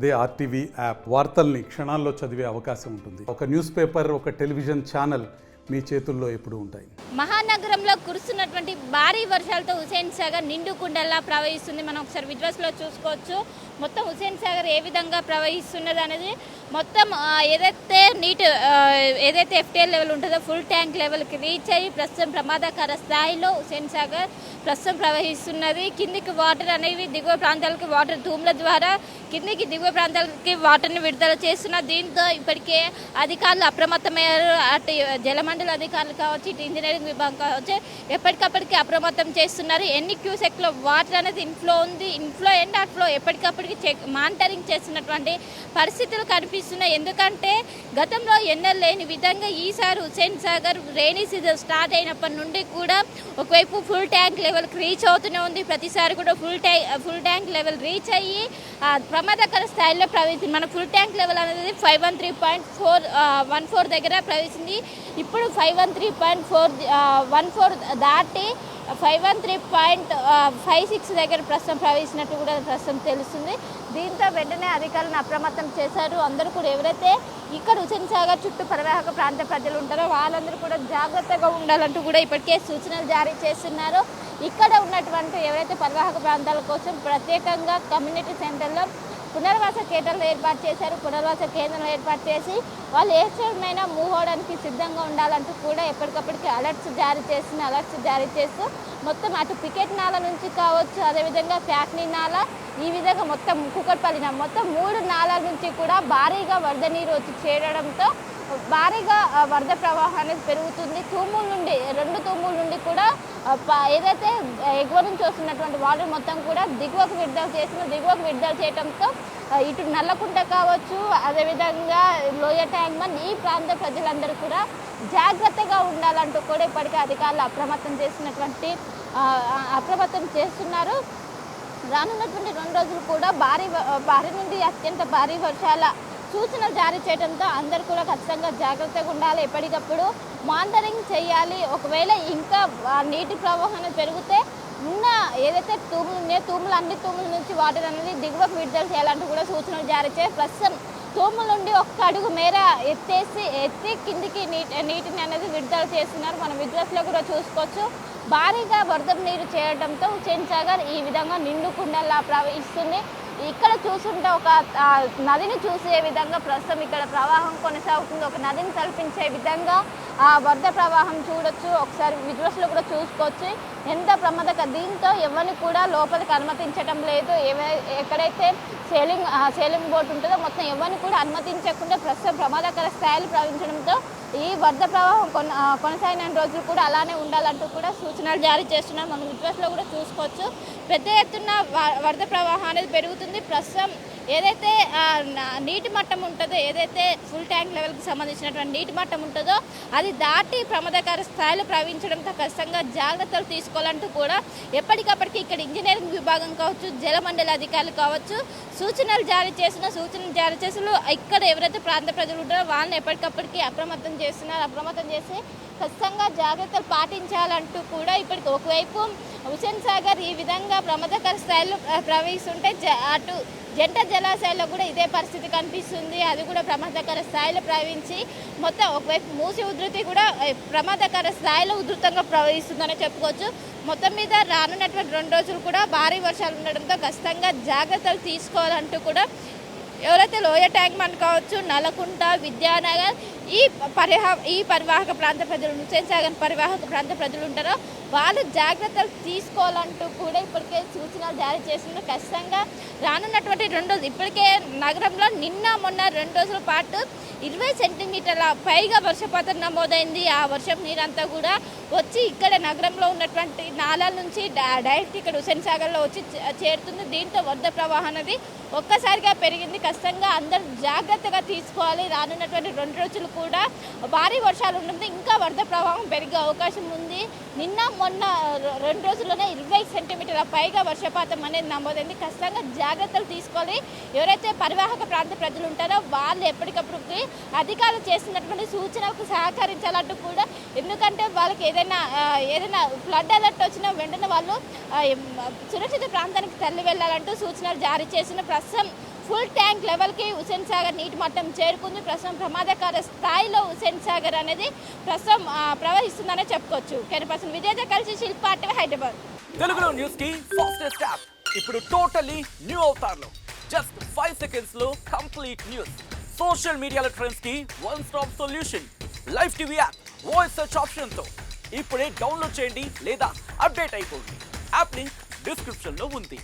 అదే RTV app వార్తల్ని క్షణాల్లో చదివే అవకాశం ఉంటుంది. ఒక న్యూస్ పేపర్, ఒక టెలివిజన్ ఛానల్ మీ చేతుల్లో ఎప్పుడూ ఉంటాయి. మహానగరంలో కురుస్తున్నటువంటి భారీ వర్షాలతో హుసేన్ సాగర్ నిండు కుండల్లా ప్రవహిస్తుంది. మనం ఒకసారి విజువల్స్లో చూసుకోవచ్చు. మొత్తం హుసేన్ సాగర్ ఏ విధంగా ప్రవహిస్తున్నది అనేది మొత్తం ఏదైతే ఎఫ్టీఎల్ లెవెల్ ఉంటుందో ఫుల్ ట్యాంక్ లెవెల్కి రీచ్ అయ్యి ప్రస్తుతం ప్రమాదకర స్థాయిలో హుసేన్ సాగర్ ప్రస్తుతం ప్రవహిస్తున్నది. కిందికి వాటర్ అనేవి దిగువ ప్రాంతాలకి వాటర్ తూముల ద్వారా కిందికి దిగువ ప్రాంతాలకి వాటర్ని విడుదల చేస్తున్నారు. దీంతో ఇప్పటికే అధికారులు అప్రమత్తమయ్యారు. అటు జలమండలి అధికారులు కావచ్చు, ఇటు ఇంజనీరింగ్ విభాగం కావచ్చు, ఎప్పటికప్పటికి అప్రమత్తం చేస్తున్నారు. ఎన్ని క్యూసెక్లో వాటర్ అనేది ఇన్ఫ్లో ఉంది, ఇన్ఫ్లో అండ్ అవుట్ఫ్లో ఎప్పటికప్పటికి మానిటరింగ్ చేస్తున్నటువంటి పరిస్థితులు కనిపిస్తున్నాయి. ఎందుకంటే గతంలో ఎన్నెల్ లేని విధంగా ఈసారి Hussain Sagar rainy season start అయినప్పటి నుండి కూడా ఒకవైపు ఫుల్ ట్యాంక్ లెవెల్కి రీచ్ అవుతూనే ఉంది. ప్రతిసారి కూడా ఫుల్ ట్యాంక్ లెవెల్ రీచ్ అయ్యి ప్రమాదకర స్థాయిలో ప్రవేశింది. మన ఫుల్ ట్యాంక్ లెవెల్ అనేది 513.14 దగ్గర ప్రవేశింది. ఇప్పుడు 513.14 దాటి 513.56 దగ్గర ప్రస్తుతం ప్రవేశించినట్టు కూడా ప్రస్తుతం తెలుస్తుంది. దీంతో వెంటనే అధికారులను అప్రమత్తం చేశారు. అందరూ కూడా ఎవరైతే ఇక్కడ హుసేన్ సాగర్ చుట్టూ పరివాహక ప్రాంత ప్రజలు ఉంటారో వాళ్ళందరూ కూడా జాగ్రత్తగా ఉండాలంటూ కూడా ఇప్పటికే సూచనలు జారీ చేస్తున్నారు. ఇక్కడ ఉన్నటువంటి ఎవరైతే పరివాహక ప్రాంతాల కోసం ప్రత్యేకంగా కమ్యూనిటీ సెంటర్లో పునర్వాస కేంద్రాలు ఏర్పాటు చేశారు. పునర్వాస కేంద్రాలు ఏర్పాటు చేసి వాళ్ళు ఏ సమయమైనా మూవ్ అవడానికి సిద్ధంగా ఉండాలంటూ కూడా ఎప్పటికప్పటికి అలర్ట్స్ జారీ చేస్తూ మొత్తం అటు పికెట్ నాల నుంచి కావచ్చు, అదేవిధంగా ఫ్యాక్టరీ నాల, ఈ విధంగా మొత్తం కుకట్పల్లి మొత్తం 3 నాలాల నుంచి కూడా భారీగా వరద నీరు వచ్చి చేరడంతో భారీగా వరద ప్రవాహం అనేది పెరుగుతుంది. 2 తూముల నుండి కూడా ఏదైతే ఎగువ నుంచి వస్తున్నటువంటి వాటర్ మొత్తం కూడా దిగువకు విడుదల చేయడంతో ఇటు నల్లకుంట కావచ్చు, అదేవిధంగా లోయ ట్యాంక్ బండ్ ఈ ప్రాంత ప్రజలందరూ కూడా జాగ్రత్తగా ఉండాలంటూ కూడా ఇప్పటికే అధికారులు అప్రమత్తం చేస్తున్నారు. రానున్నటువంటి 2 రోజులు కూడా భారీ నుండి అత్యంత భారీ వర్షాల సూచనలు జారీ చేయడంతో అందరూ కూడా ఖచ్చితంగా జాగ్రత్తగా ఉండాలి. ఎప్పటికప్పుడు మానిటరింగ్ చేయాలి. ఒకవేళ ఇంకా నీటి ప్రవాహం పెరిగితే ఉన్న ఏదైతే అన్ని తూముల నుంచి వాటర్ అనేది దిగువకు విడుదల చేయాలంటూ కూడా సూచనలు జారీ చేయాలి. ప్రస్తుతం తూముల నుండి 1 అడుగు మేర ఎత్తి కిందికి నీటిని అనేది విడుదల చేస్తున్నారు. మనం విజువల్స్లో కూడా చూసుకోవచ్చు. భారీగా వరద నీరు చేరడంతో హుసేన్ సాగర్ ఈ విధంగా నిండు కుండల్లా ప్రవహిస్తుంది. ఇక్కడ చూస్తుంటే ఒక నదిని చూసే విధంగా ప్రస్తుతం ఇక్కడ ప్రవాహం కొనసాగుతుంది. ఒక నదిని తలపించే విధంగా ఆ వరద ప్రవాహం చూడొచ్చు. ఒకసారి విజువల్స్లో కూడా చూసుకోవచ్చు ఎంత ప్రమాదకరం. దీంతో ఎవరిని కూడా లోపలికి అనుమతించడం లేదు. ఎక్కడైతే సేలింగ్ బోట్ ఉంటుందో మొత్తం ఎవరిని కూడా అనుమతించకుండా ప్రస్తుతం ప్రమాదకర స్థాయిలు ప్రవహించడంతో ఈ వరద ప్రవాహం కొనసాగిన రోజులు కూడా అలానే ఉండాలంటూ కూడా సూచనలు జారీ చేస్తున్నారు. మనం విజువల్స్లో కూడా చూసుకోవచ్చు. పెద్ద ఎత్తున వరద ప్రవాహం అనేది పెరుగుతుంది. ప్రస్తుతం ఏదైతే నీటి మట్టం ఉంటుందో, ఏదైతే ఫుల్ ట్యాంక్ లెవెల్కి సంబంధించినటువంటి నీటి మట్టం ఉంటుందో అది దాటి ప్రమాదకర స్థాయిలో ప్రవహించడంతో ఖచ్చితంగా జాగ్రత్తలు తీసుకోవాలంటూ కూడా ఎప్పటికప్పటికి ఇక్కడ ఇంజనీరింగ్ విభాగం కావచ్చు, జలమండలి అధికారులు కావచ్చు సూచనలు జారీ చేసి ఇక్కడ ఎవరైతే ప్రాంత ప్రజలు ఉంటారో వాళ్ళని ఎప్పటికప్పటికి అప్రమత్తం చేసి ఖచ్చితంగా జాగ్రత్తలు పాటించాలంటూ కూడా ఇప్పటికి ఒకవైపు హుసేన్ సాగర్ ఈ విధంగా ప్రమాదకర స్థాయిలో ప్రవహిస్తుంటే అటు జంట జలాశయాల్లో కూడా ఇదే పరిస్థితి కనిపిస్తుంది. అది కూడా ప్రమాదకర స్థాయిలో ప్రవహించి మొత్తం ఒకవైపు మూసి ఉధృతి కూడా ప్రమాదకర స్థాయిలో ఉధృతంగా ప్రవహిస్తుందని చెప్పుకోవచ్చు. మొత్తం మీద రానున్నటువంటి 2 రోజులు కూడా భారీ వర్షాలు ఉండడంతో ఖచ్చితంగా జాగ్రత్తలు తీసుకోవాలంటూ కూడా ఎవరైతే లోయ ట్యాంక్ బండ్ కావచ్చు, నల్లకుంట, విద్యానగర్ ఈ పరివాహక ప్రాంత ప్రజలు, హుసేన్ సాగర్ పరివాహక ప్రాంత ప్రజలు ఉంటారో వాళ్ళు జాగ్రత్తలు తీసుకోవాలంటూ కూడా ఇప్పటికే సూచనలు జారీ చేస్తున్నారు. ఖచ్చితంగా రానున్నటువంటి 2 రోజులు ఇప్పటికే నగరంలో నిన్న మొన్న 2 రోజుల పాటు 20 సెంటీమీటర్ల పైగా వర్షపాతం నమోదైంది. ఆ వర్షం నీరంతా కూడా వచ్చి ఇక్కడ నగరంలో ఉన్నటువంటి నాలాల నుంచి డైరెక్ట్ ఇక్కడ హుసేన్ సాగర్లో వచ్చి చేరుతుంది. దీంతో వరద ప్రవాహం అనేది ఒక్కసారిగా పెరిగింది. ఖచ్చితంగా అందరూ జాగ్రత్తగా తీసుకోవాలి. రానున్నటువంటి 2 రోజులు కూడా భారీ వర్షాలు ఉంటుంది. ఇంకా వరద ప్రవాహం పెరిగే అవకాశం ఉంది. నిన్న మొన్న 2 రోజుల్లోనే 20 సెంటీమీటర్ల పైగా వర్షపాతం అనేది నమోదైంది. ఖచ్చితంగా జాగ్రత్తలు తీసుకోవాలి. ఎవరైతే పరివాహక ప్రాంత ప్రజలు ఉంటారో వాళ్ళు ఎప్పటికప్పుడు అధికారులు చేస్తున్నటువంటి సూచనలకు సహకరించాలంటూ కూడా, ఎందుకంటే వాళ్ళకి ఏదైనా ఫ్లడ్ అలర్ట్ వచ్చినా వెంటనే వాళ్ళు సురక్షిత ప్రాంతానికి తరలి వెళ్ళాలంటూ సూచనలు జారీ చేసిన ప్రస్తుతం ఫుల్ ట్యాంక్ లెవెల్కి హుస్సేన్ సాగర్ నీటి మట్టం చేరుకుంది. ప్రస్తుతం ప్రమాదకర స్థాయిలో హుస్సేన్ సాగర్ అనేది ప్రస్తుతం ప్రవహిస్తుందనే చెప్పుకోవచ్చు. కెమెరా విజయ్ కలిసి శిల్పా టీవీ హైదరాబాద్. తెలుగులో న్యూస్ కి ఫాస్టెస్ట్ యాప్ ఇప్పుడు టోటలీ న్యూ అవతార్లో జస్ట్ 5 seconds లో కంప్లీట్ న్యూస్. సోషల్ మీడియాలో ట్రెండ్స్ కి one stop solution. Live TV app voice search option తో ఇప్పుడే డౌన్లోడ్ చేయండి లేదా అప్డేట్ అయిపోండి. యాప్ లింక్ డిస్క్రిప్షన్ లో ఉంది.